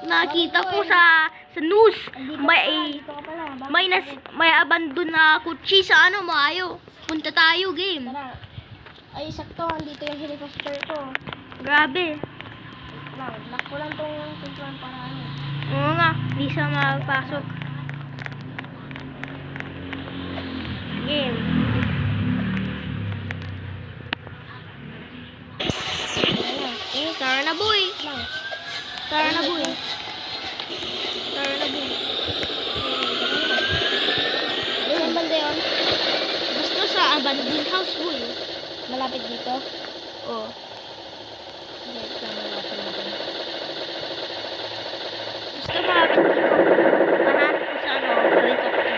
nakita ko sa news. May abandon na kutsi sa ano, Maayo. Punta tayo, game. Tara. Ay, sakto. Andito yung helicopter ko. Grabe. Lock ko lang tong pintuan para ano. Oo nga, hindi siya magpasok. Game. Tara na, boy. Tara na, boy. Tara na, boy. Saan banda yun? Basta sa abandoned house, boy. Malapit dito? Oo. Sige, ito malapit natin. Basta malapit dito. Hanapin ko sa ano, helicopter.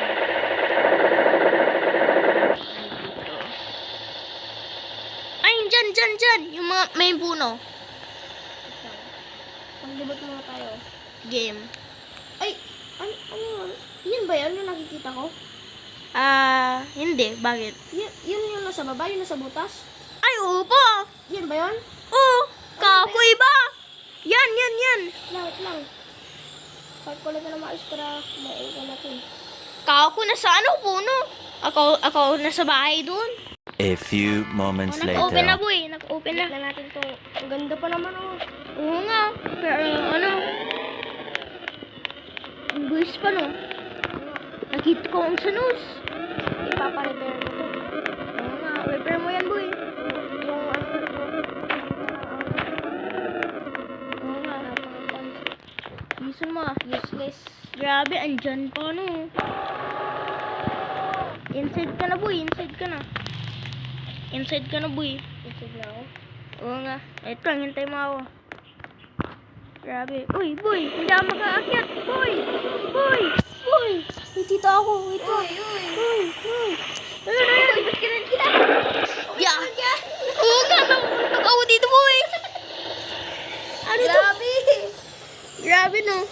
Ay, dyan. Yung mga may puno. Paglibot muna tayo. Game. Ay, ano yun? Yun ba yun yung nakikita ko? Hindi. Bakit? Yun yung nasa baba, yung nasa butas? Ay, oo po. Yun ba yun? Oo. Kakoy ba? Yan. Wait lang. Park ko lang na maayos para maiwan natin. Kako na sa ano, puno. Ako nasa bahay doon. A few moments Nag-open na, later. boy. Nag-open na. Tignan natin to. Ang ganda pa naman oh. Oo nga. Pero ano? Ang guys pa, no? Nakita ko ang sunus. Ipapa-repair ko to. Oo nga. Repair mo yan, boy. Yung ano ko. Oo nga. Listen mo. Useless. Grabe, andyan pa, no? Inside ka na, boy. Inside ka na, boy. Isig na ako. Oo nga. Ito lang, hintay mo ako. Grabe. Uy, boy. Hindi ako makaakyat. Boy. May tita ako. Wait lang. Ayun. Yeah. Oo nga, napuntok ako dito, boy. Ano to? Grabe, no?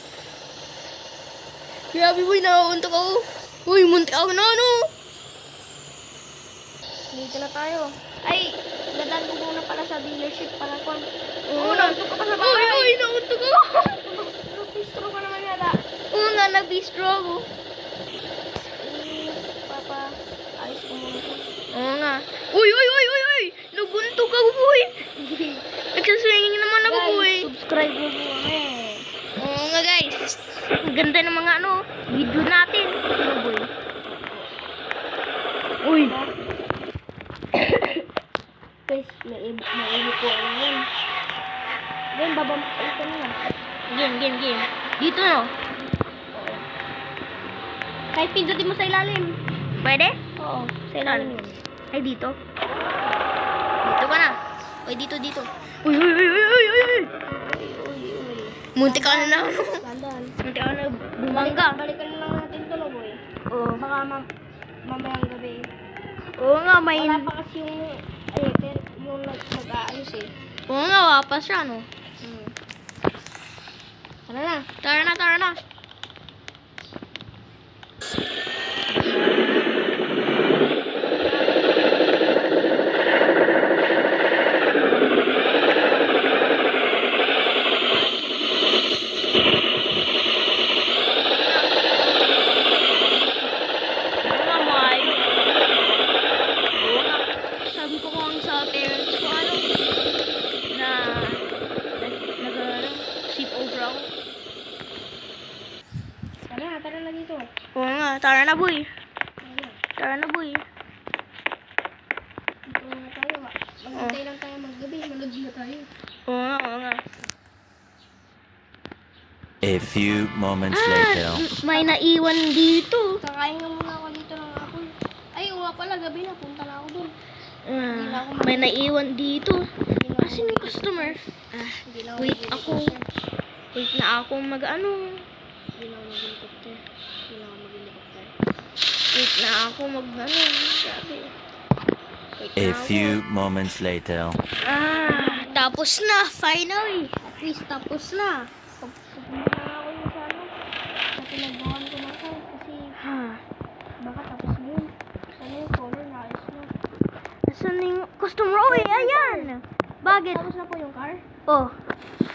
Grabe, boy. Napuntok ako. Uy, muntik ako na, ano? Dito na tayo. Ay, nadaan ko muna pala sa dealership para kung... Oo, nauntok ka pa sa bahay. Uy, napuntok ako. Bistro ka naman yata. Oo nga, nag-bistro ako. Papa, ayos ko muna to. Oo nga. Uy! Nabuntok ako, boy. Nagsaswinging naman ako, boy. Subscribe mo po kami. Oo nga, guys. Ang ganda ng mga video natin. Ano, boy? Uy! Guys, may ibo po ako ngayon. Game, babampak ko na lang. Game. Dito, no? Kahit pindutin mo sa ilalim. Pwede? Oo, sa ilalim yun. Ay, dito. Dito ka na. Uy, dito. Uy! Uy. Muntik ka na ano? Tandaan. Muntik ka na bumangga. Balikan na lang natin to, no, boy. Oo. Baka mamayang gabi. Oo nga, may... Wala pa kasi yung nag-aayos eh. Oo nga, wapas siya, no? Tara na. Tara na. Sabi ko kung sa parents ko, sleep over ako. Tara na dito. Oo nga, tara na, boy. Tara na. Dito na tayo. Maghintay lang tayo maggabi. Malod na tayo. Oo nga. A few moments later. May naiwan dito. Kakain nga muna ako dito ng ako. Ay, uwa pala. Gabi na. Punta na ako dun. May naiwan dito. Asan yung customer? Hindi na Wait na ako mag-ano. Hindi na ako mag-helicopter. Wait na ako mag-ano. Grabe. A few moments later. Tapos na. Finally. At least tapos na. Pupunta na ako yung sa ano. Sa pinagbuhan ko na ako. Kasi baka tapos na yun. Sana yung color na ayos na. Asan yung customer? Uy, ayan. Bakit? Tapos na po yung car? Oh,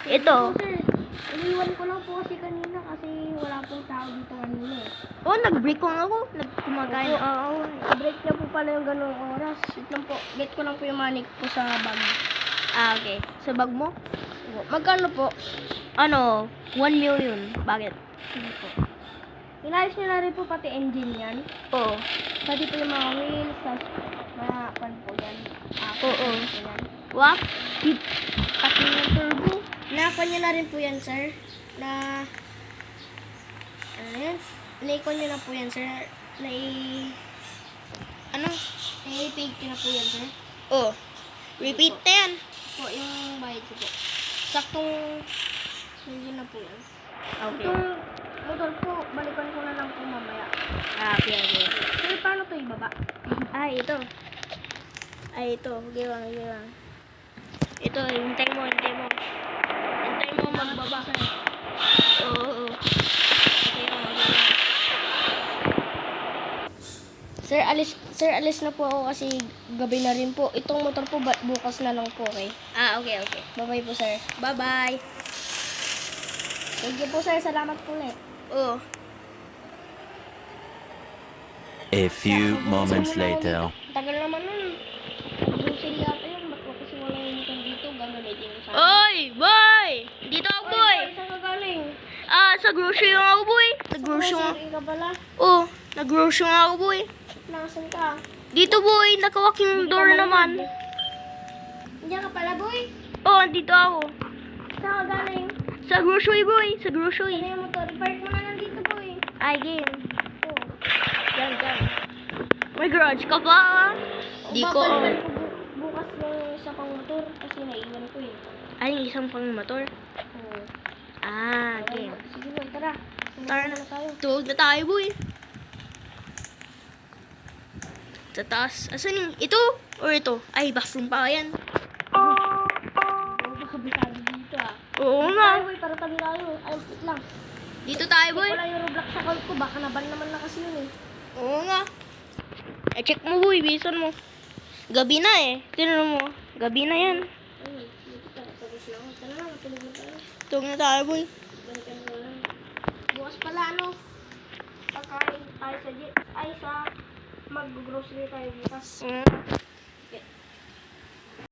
ito. Sir, Iniwan ko lang po kasi kanina kasi wala pong tao dito kanina eh. Oh, nag-break ko nga ako. Nagkumakain. Oo. Break na po pala yung ganung oras. Wait lang po. Get ko lang po yung money ko sa bag. Ah, okay. Sa bag mo? Magkano po? Ano, 1 million. Bakit? Sige po. Inayos nyo na rin po pati engine yan. Oo. Pati po yung mga wheels, mga pan po yan. Oo. Po yan. Wak? Pati yung turbo. Nakakuha nyo na rin po yan, sir. Na... Ano yan? Naikon nyo na po yan, sir. Ano? Nai-pay ko na po yan, sir. Oh. Repeat na yan. Po, yung bayad ko po. Saktong... Hindi na po yan. Okay. Itong motor po, balikan ko na lang po mamaya. Ah, okay, okay. Sir, paano to ibaba? Ito. Ito. Okay lang, okay lang. Ito, hintay mo, hintay mo. Hintay mo magbaba. Oo, oo. Okay lang, okay lang. Sir, alis na po ako kasi gabi na rin po. Itong motor po, bukas na lang po, okay? Ah, okay, okay. Bye-bye po, sir. Bye-bye. Thank you po, sir. Salamat po ulit. Oo. A few moments later. Tagal naman nun. Brusil yata yun. Ba't ko kasi wala yung motor dito? Gagamitin ko sana. Oy, boy! Dito ako, boy! Saan ka galing? Ah, sa grocery lang ako, boy. Nag-grocery nga. Grocery ka pala. Oh, nag-grocery nga ako, boy. Nasaan ka? Dito, boy. Nakawak yung door naman. Diyan ka pala, boy. Oh, dito ako. Saan ka galing? Sa grocery, boy. Sa Ano grocery. yung motor? Park mo na nandito, boy. Ay, game. Oh. Diyan, diyan. May garage ka pa, ah. Di ko. Babalikan ko bukas yung isa pang motor kasi naiwan ko eh. Ay, yung isang pang motor. Oo. Ah, game. Sige, boy. Tara. Tara Sumunod na. tayo. Tuwag na tayo, boy. Sa taas. Asan yung ito? Or ito? Ay, bathroom pa yan. Oo, baka bisado dito ah. Oo Tayo, nga. boy. Para tabi tayo. Ay, wait lang. Dito tayo, boy. Wala yung Roblox account ko. Baka naban naman na kasi yun eh. Oo nga. Eh, check mo, boy. Bisan mo. Gabi na eh. Tignan mo. Gabi na yan. Ay, dito tayo. Tapos na ako. Tara na, matulog na tayo. Tuwag na tayo, boy. Balikan ko lang. Bukas pala ano. Pagkain tayo sa jet. Ay, sa mag-grocery tayo bukas. Mm.